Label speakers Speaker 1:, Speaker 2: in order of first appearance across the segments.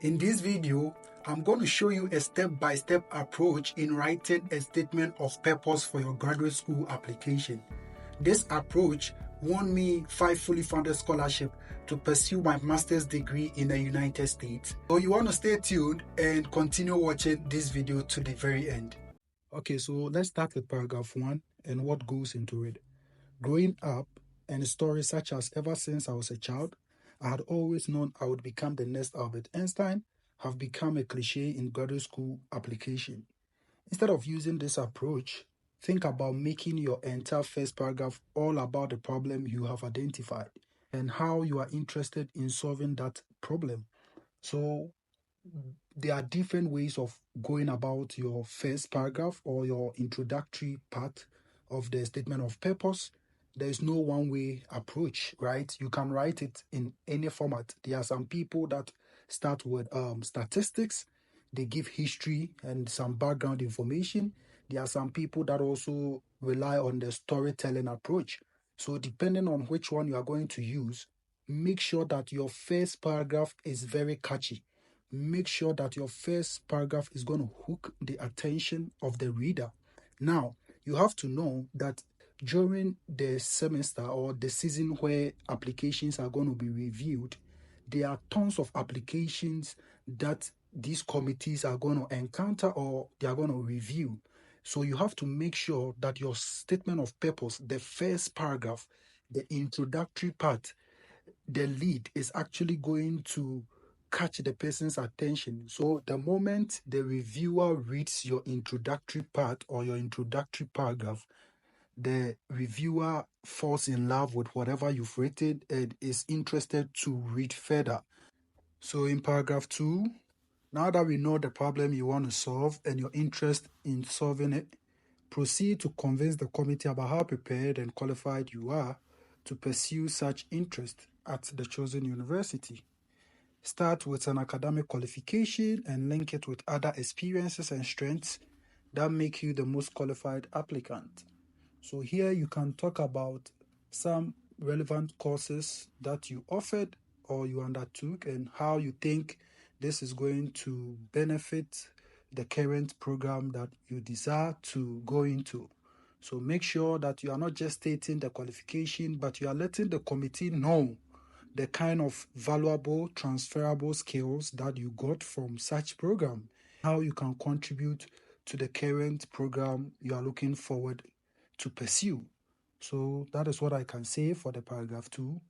Speaker 1: In this video, I'm going to show you a step-by-step approach in writing a statement of purpose for your graduate school application. This approach won me 5 fully funded scholarships to pursue my master's degree in the United States. So you want to stay tuned and continue watching this video to the very end. Okay, so let's start with paragraph 1 and what goes into it. Growing up, and stories such as ever since I was a child, I had always known I would become the next Albert Einstein have become a cliche in graduate school application. Instead of using this approach, think about making your entire first paragraph all about the problem you have identified and how you are interested in solving that problem. So there are different ways of going about your first paragraph or your introductory part of the statement of purpose. There is no one way approach, right? You can write it in any format. There are some people that start with statistics, they give history and some background information. There are some people that also rely on the storytelling approach. So depending on which one you are going to use, make sure that your first paragraph is very catchy. Make sure that your first paragraph is going to hook the attention of the reader. Now, you have to know that during the semester or the season where applications are going to be reviewed, there are tons of applications that these committees are going to encounter or they are going to review. So you have to make sure that your statement of purpose, the first paragraph, the introductory part, the lead is actually going to catch the person's attention. So the moment the reviewer reads your introductory part or your introductory paragraph, the reviewer falls in love with whatever you've written and is interested to read further. So in paragraph 2, now that we know the problem you want to solve and your interest in solving it, proceed to convince the committee about how prepared and qualified you are to pursue such interest at the chosen university. Start with an academic qualification and link it with other experiences and strengths that make you the most qualified applicant. So here you can talk about some relevant courses that you offered or you undertook and how you think this is going to benefit the current program that you desire to go into. So make sure that you are not just stating the qualification, but you are letting the committee know the kind of valuable transferable skills that you got from such program, how you can contribute to the current program you are looking forward to pursue. So that is what I can say for the paragraph 2.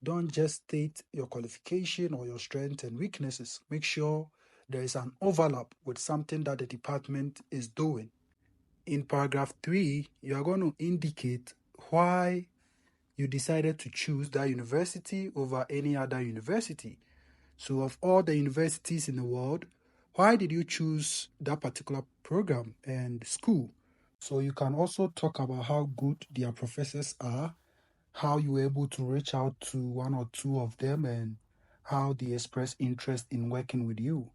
Speaker 1: Don't just state your qualification or your strengths and weaknesses. Make sure there is an overlap with something that the department is doing. In paragraph 3, you are going to indicate why you decided to choose that university over any other university. So of all the universities in the world, why did you choose that particular program and school? So you can also talk about how good their professors are, how you were able to reach out to one or two of them, and how they express interest in working with you.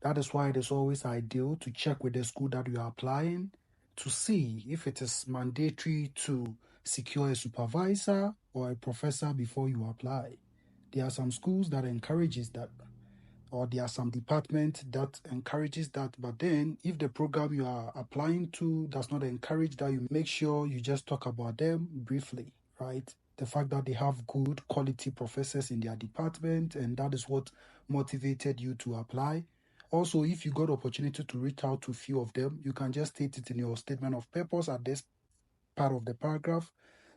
Speaker 1: That is why it is always ideal to check with the school that you are applying to see if it is mandatory to secure a supervisor or a professor before you apply. There are some schools that encourages that, or there are some departments that encourages that. But then if the program you are applying to does not encourage that, you make sure you just talk about them briefly, right? The fact that they have good quality professors in their department, and that is what motivated you to apply. Also, if you got opportunity to reach out to a few of them, you can just state it in your statement of purpose at this part of the paragraph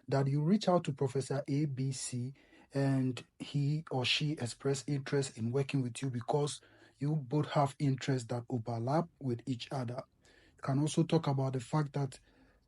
Speaker 1: that you reach out to Professor ABC and he or she express interest in working with you because you both have interests that overlap with each other. You can also talk about the fact that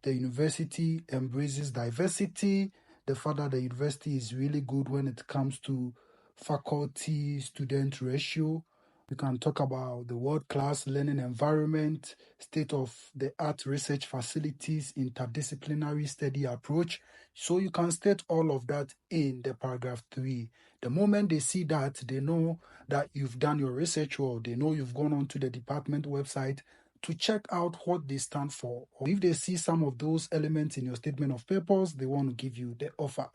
Speaker 1: the university embraces diversity, the fact that the university is really good when it comes to faculty-student ratio. You can talk about the world-class learning environment, state-of-the-art research facilities, interdisciplinary study approach. So you can state all of that in the paragraph 3. The moment they see that, they know that you've done your research well. They know you've gone onto the department website to check out what they stand for. Or if they see some of those elements in your statement of purpose, they want to give you the offer.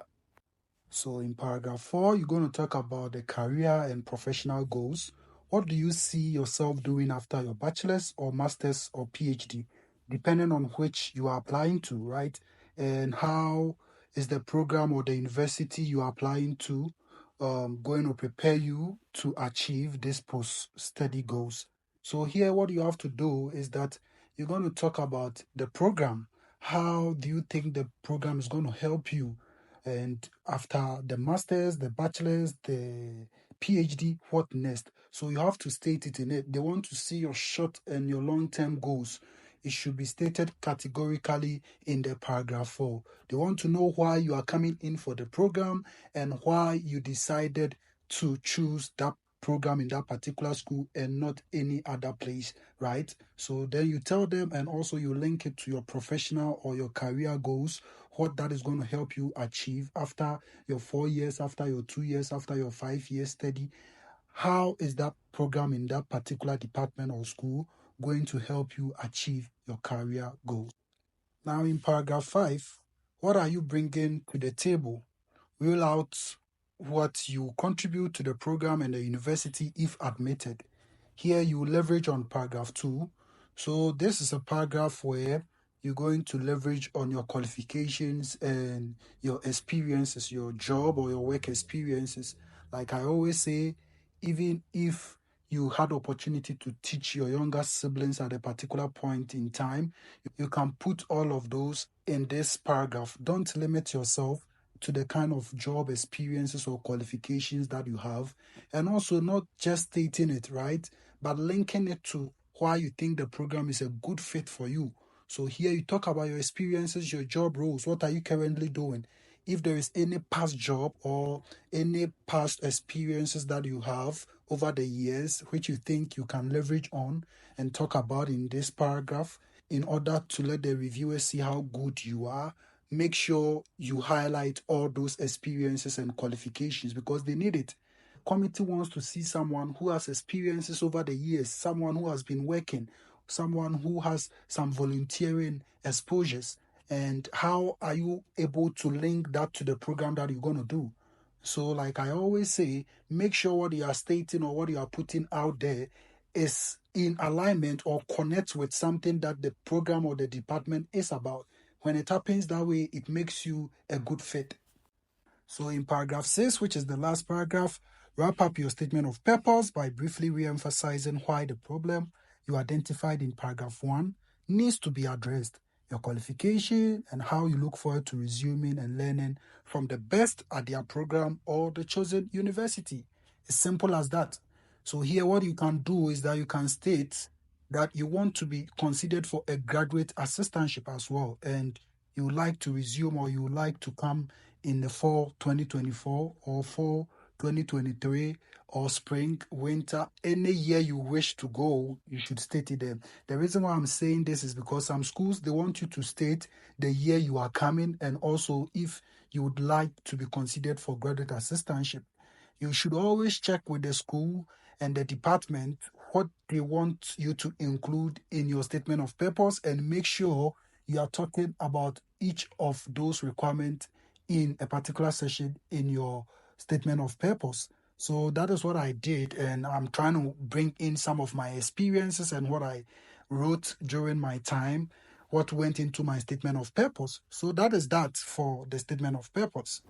Speaker 1: So in paragraph 4, you're going to talk about the career and professional goals What do you see yourself doing after your bachelor's or master's or PhD, depending on which you are applying to, right? And how is the program or the university you are applying to going to prepare you to achieve these post-study goals? So here, what you have to do is that you're going to talk about the program. How do you think the program is going to help you? And after the master's, the bachelor's, the PhD, what next? So you have to state it in it. They want to see your short and your long-term goals. It should be stated categorically in the paragraph 4. They want to know why you are coming in for the program and why you decided to choose that program in that particular school and not any other place, right? So then you tell them, and also you link it to your professional or your career goals, what that is going to help you achieve after your 4 years, after your 2 years, after your 5 years study. How is that program in that particular department or school going to help you achieve your career goals? Now, in paragraph 5, what are you bringing to the table? Rule out what you contribute to the program and the university if admitted. Here you leverage on paragraph 2. So this is a paragraph where you're going to leverage on your qualifications and your experiences, your job or your work experiences. Like I always say, even if you had opportunity to teach your younger siblings at a particular point in time, you can put all of those in this paragraph. Don't limit yourself to the kind of job experiences or qualifications that you have, and also not just stating it, right, but linking it to why you think the program is a good fit for you. So here you talk about your experiences, your job roles, what are you currently doing? If there is any past job or any past experiences that you have over the years which you think you can leverage on and talk about in this paragraph in order to let the reviewers see how good you are, make sure you highlight all those experiences and qualifications because they need it. Committee wants to see someone who has experiences over the years, someone who has been working, someone who has some volunteering exposures. And how are you able to link that to the program that you're going to do? So, like I always say, make sure what you are stating or what you are putting out there is in alignment or connect with something that the program or the department is about. When it happens that way, it makes you a good fit. So in paragraph 6, which is the last paragraph, wrap up your statement of purpose by briefly re-emphasizing why the problem you identified in paragraph 1 needs to be addressed, your qualification, and how you look forward to resuming and learning from the best at their program or the chosen university. It's simple as that. So here what you can do is that you can state that you want to be considered for a graduate assistantship as well, and you would like to resume or you would like to come in the fall 2024 or fall 2023 or spring, winter, any year you wish to go, you should state it there. The reason why I'm saying this is because some schools, they want you to state the year you are coming and also if you would like to be considered for graduate assistantship. You should always check with the school and the department what they want you to include in your statement of purpose and make sure you are talking about each of those requirements in a particular session in your statement of purpose. So that is what I did, and I'm trying to bring in some of my experiences and what I wrote during my time, what went into my statement of purpose. So that is that for the statement of purpose.